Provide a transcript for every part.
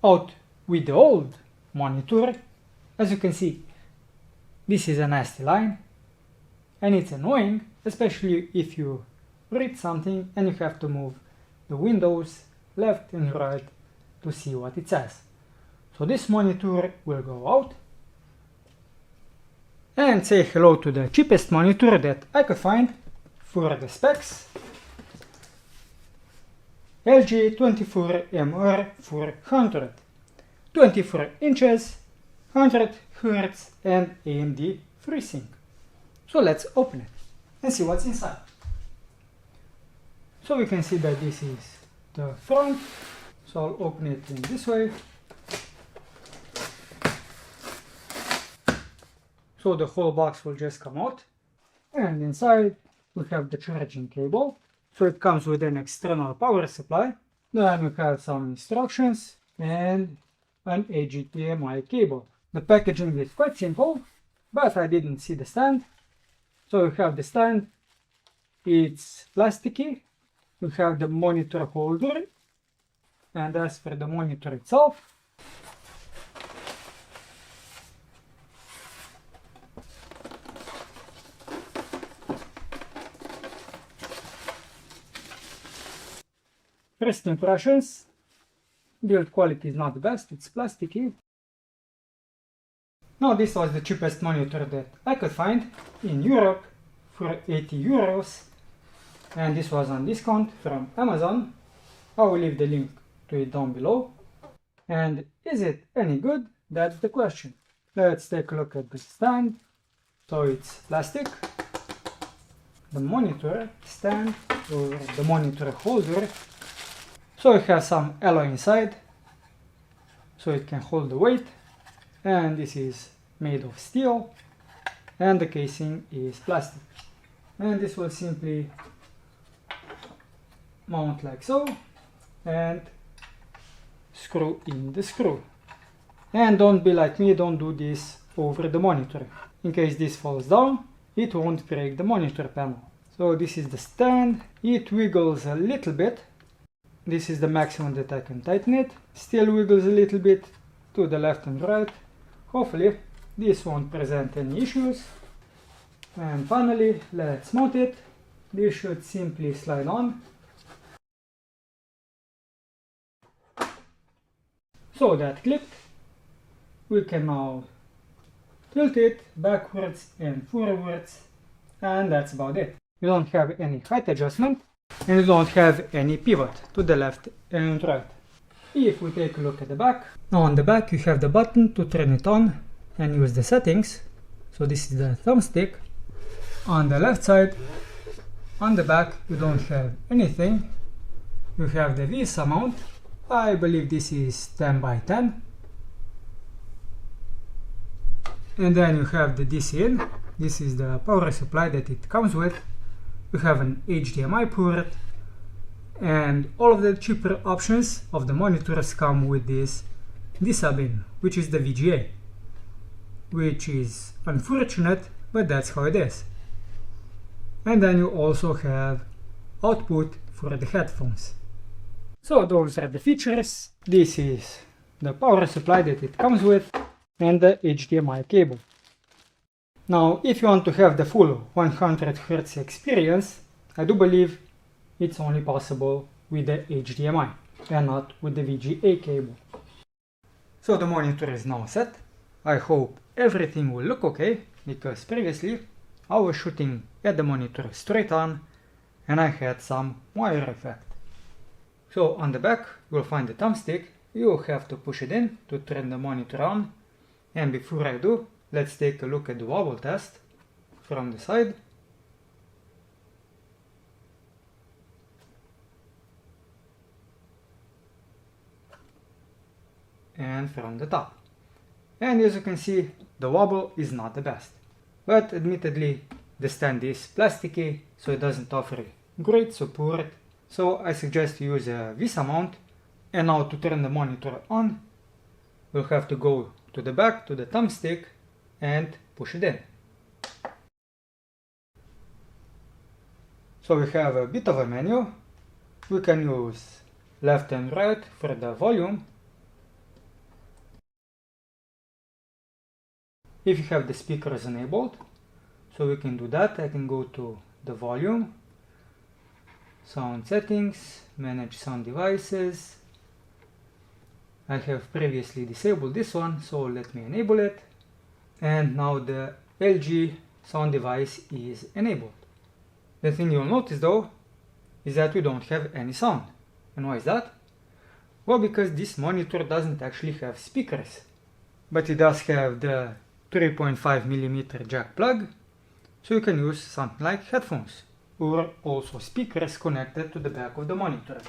out with the old monitor, as you can see, this is a nasty line, and it's annoying, especially if you read something and you have to move the windows left and right to see what it says. So this monitor will go out and say hello to the cheapest monitor that I could find for the specs. LG 24MR400, 24 inches, 100 Hz and AMD Freesync. So let's open it and see what's inside. So we can see that this is the front, so I'll open it in this way. So the whole box will just come out, and inside we have the charging cable. So it comes with an external power supply. Then we have some instructions and an HDMI cable. The packaging is quite simple, but I didn't see the stand. So we have the stand, it's plasticky. We have the monitor holder, and as for the monitor itself, first impressions, build quality is not the best, it's plasticky. Now this was the cheapest monitor that I could find in Europe for 80 euros, and this was on discount from Amazon. I will leave the link to it down below. And is it any good? That's the question. Let's take a look at the stand. So it's plastic. The monitor stand, or the monitor holder, so it has some alloy inside, so it can hold the weight, and this is made of steel, and the casing is plastic. And this will simply mount like so, and screw in the screw. And don't be like me, don't do this over the monitor. In case this falls down, it won't break the monitor panel. So this is the stand, it wiggles a little bit. This is the maximum that I can tighten it. Still wiggles a little bit to the left and right. Hopefully this won't present any issues. And finally, let's mount it. This should simply slide on. So that clipped. We can now tilt it backwards and forwards, and that's about it. You don't have any height adjustment, and you don't have any pivot to the left and right. If we take a look at the back, now on the back you have the button to turn it on and use the settings. So this is the thumbstick. On the left side, on the back, you don't have anything. You have the VESA mount. I believe this is 10 by 10. And then you have the DC in. This is the power supply that it comes with. You have an HDMI port, and all of the cheaper options of the monitors come with this sub-in, which is the VGA, which is unfortunate, but that's how it is. And then you also have output for the headphones. So those are the features. This is the power supply that it comes with, and the HDMI cable. Now, if you want to have the full 100 Hz experience, I do believe it's only possible with the HDMI and not with the VGA cable. So the monitor is now set. I hope everything will look okay, because previously I was shooting at the monitor straight on and I had some moiré effect. So on the back you'll find the thumbstick. You have to push it in to turn the monitor on. And before I do, let's take a look at the wobble test from the side. And from the top. And as you can see, the wobble is not the best. But admittedly, the stand is plasticky, so it doesn't offer great support. So I suggest you use a VESA mount. And now to turn the monitor on, we'll have to go to the back, to the thumbstick, and push it in. So we have a bit of a menu. We can use left and right for the volume, if you have the speakers enabled. So we can do that. I can go to the volume, sound settings, manage sound devices. I have previously disabled this one, so let me enable it. And now the LG sound device is enabled. The thing you'll notice though is that we don't have any sound. And why is that? Well, because this monitor doesn't actually have speakers, but it does have the 3.5mm jack plug, so you can use something like headphones or also speakers connected to the back of the monitor.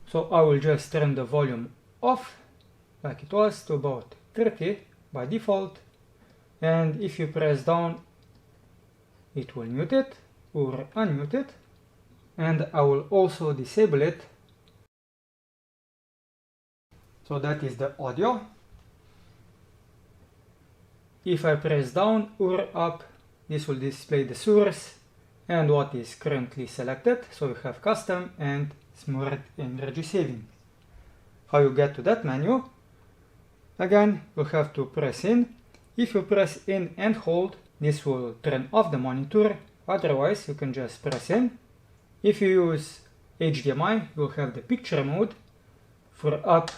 So I will just turn the volume off like it was to about 30 by default, and if you press down it will mute it or unmute it, and I will also disable it. So that is the audio. If I press down or up, this will display the source and what is currently selected. So you have custom and smart energy saving. How you get to that menu? Again, you have to press in. If you press in and hold, this will turn off the monitor. Otherwise, you can just press in. If you use HDMI, you'll have the picture mode. For up,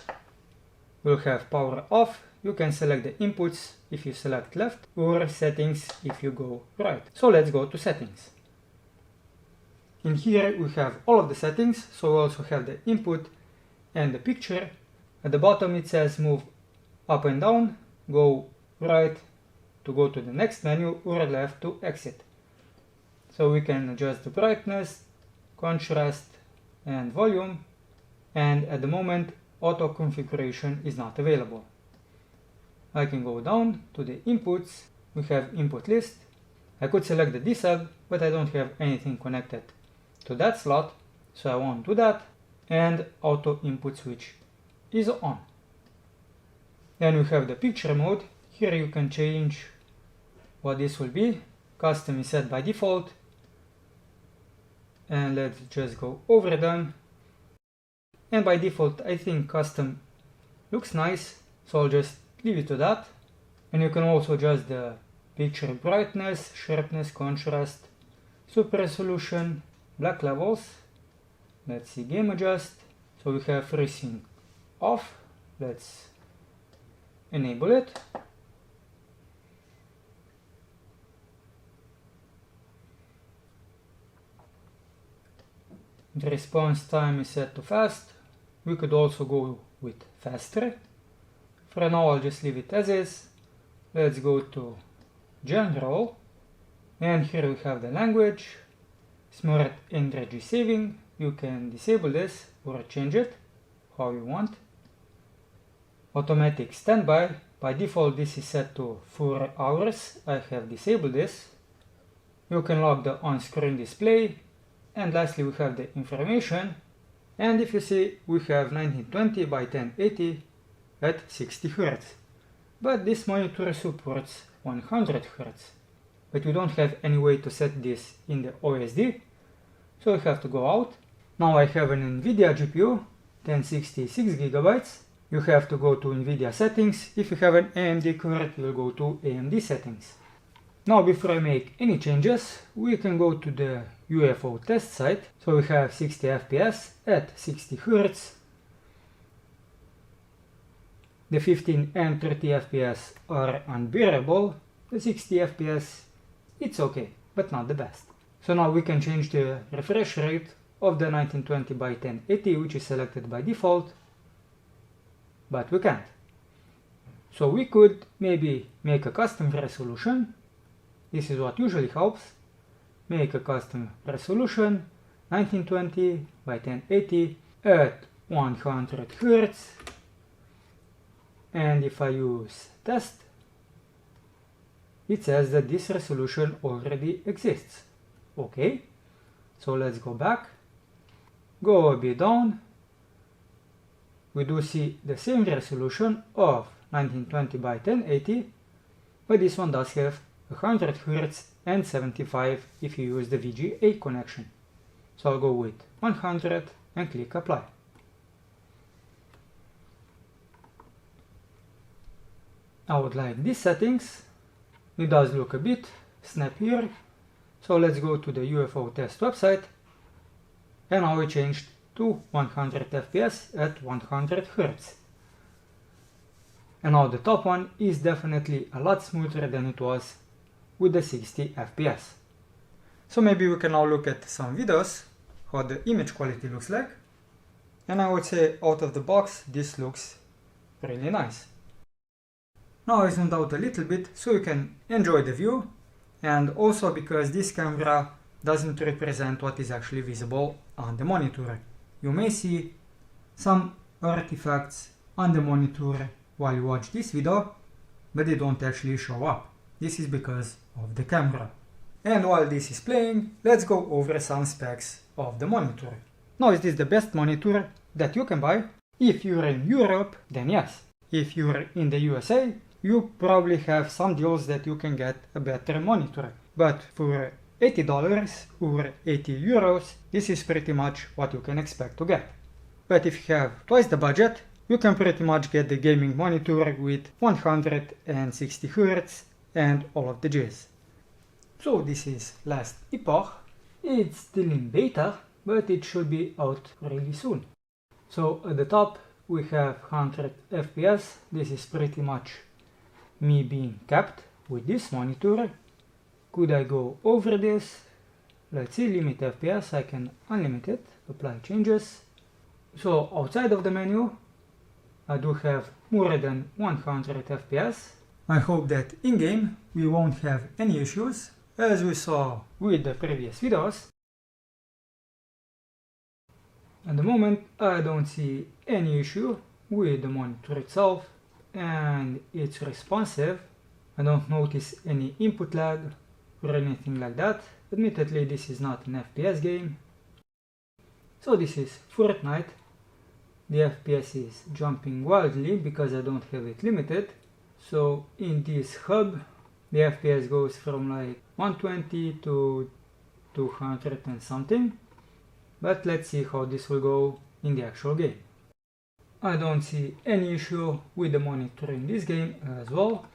you'll have power off. You can select the inputs if you select left, or settings if you go right. So let's go to settings. In here we have all of the settings, so we also have the input and the picture. At the bottom it says move up and down, go right to go to the next menu, or left to exit. So we can adjust the brightness, contrast and volume, and at the moment auto configuration is not available. I can go down to the inputs. We have input list. I could select the desub, but I don't have anything connected to that slot, so I won't do that. And auto input switch is on. Then we have the picture mode. Here you can change what this will be. Custom is set by default. And let's just go over them. And by default I think custom looks nice, so I'll just leave it to that. And you can also adjust the picture brightness, sharpness, contrast, super resolution, black levels. Let's see, game adjust. So we have Freesync off. Let's enable it. The response time is set to fast. We could also go with faster. For now I'll just leave it as is. Let's go to general, and here we have the language, smart energy saving. You can disable this or change it how you want. Automatic standby, by default this is set to 4 hours. I have disabled this. You can lock the on-screen display, and lastly we have the information. And if you see, we have 1920 by 1080 at 60 Hz. But this monitor supports 100 Hz. But we don't have any way to set this in the OSD, so we have to go out. Now I have an NVIDIA GPU, 1066GB. You have to go to NVIDIA settings. If you have an AMD card, you'll go to AMD settings. Now before I make any changes, we can go to the UFO test site. So we have 60 FPS at 60 Hz. The 15 and 30 FPS are unbearable. The 60 FPS, it's okay, but not the best. So now we can change the refresh rate of the 1920 by 1080, which is selected by default, but we can't. So we could maybe make a custom resolution. This is what usually helps. Make a custom resolution, 1920 by 1080 at 100 Hz. And if I use test, it says that this resolution already exists. Okay, so let's go back, go a bit down. We do see the same resolution of 1920 by 1080, but this one does have 100 Hz and 75 if you use the VGA connection. So I'll go with 100 and click apply. I would like these settings, It does look a bit snappier. So let's go to the UFO test website, and now we changed to 100 FPS at 100 Hz. And now the top one is definitely a lot smoother than it was with the 60 FPS. So maybe we can now look at some videos, how the image quality looks like. And I would say out of the box, this looks really nice. Now I zoomed out a little bit so you can enjoy the view, and also because this camera doesn't represent what is actually visible on the monitor. You may see some artifacts on the monitor while you watch this video, but they don't actually show up. This is because of the camera. And while this is playing, let's go over some specs of the monitor. Now, is this the best monitor that you can buy? If you're in Europe, then yes. If you're in the USA, you probably have some deals that you can get a better monitor. But for $80 or 80 euros, this is pretty much what you can expect to get. But if you have twice the budget, you can pretty much get the gaming monitor with 160 Hz and all of the jazz. So this is Last Epoch. It's still in beta, but it should be out really soon. So at the top we have 100 FPS. This is pretty much me being capped with this monitor. Could I go over this? Let's see, limit FPS, I can unlimit it, apply changes. So outside of the menu, I do have more than 100 FPS. I hope that in-game we won't have any issues, as we saw with the previous videos. At the moment I don't see any issue with the monitor itself, and it's responsive. I don't notice any input lag or anything like that. Admittedly, this is not an FPS game. So this is Fortnite. The FPS is jumping wildly because I don't have it limited. So in this hub, the FPS goes from like 120 to 200 and something. But let's see how this will go in the actual game. I don't see any issue with the monitor in this game as well.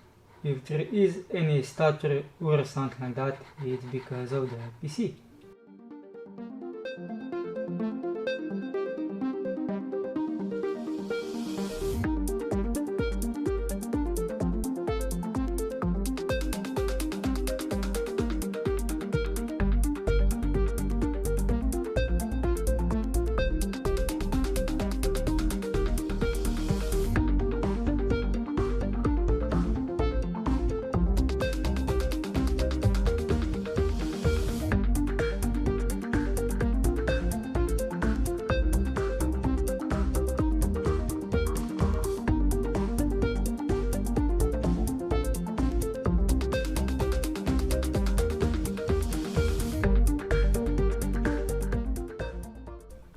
If there is any stutter or something like that, it's because of the PC.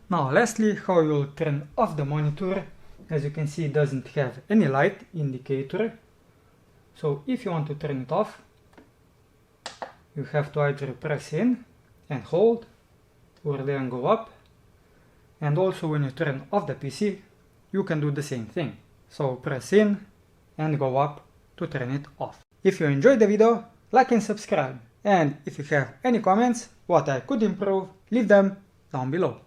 Now lastly, how you will turn off the monitor. As you can see, it doesn't have any light indicator. So if you want to turn it off, you have to either press in and hold, or then go up. And also when you turn off the PC, you can do the same thing. So press in and go up to turn it off. If you enjoyed the video, like and subscribe. And if you have any comments, what I could improve, leave them down below.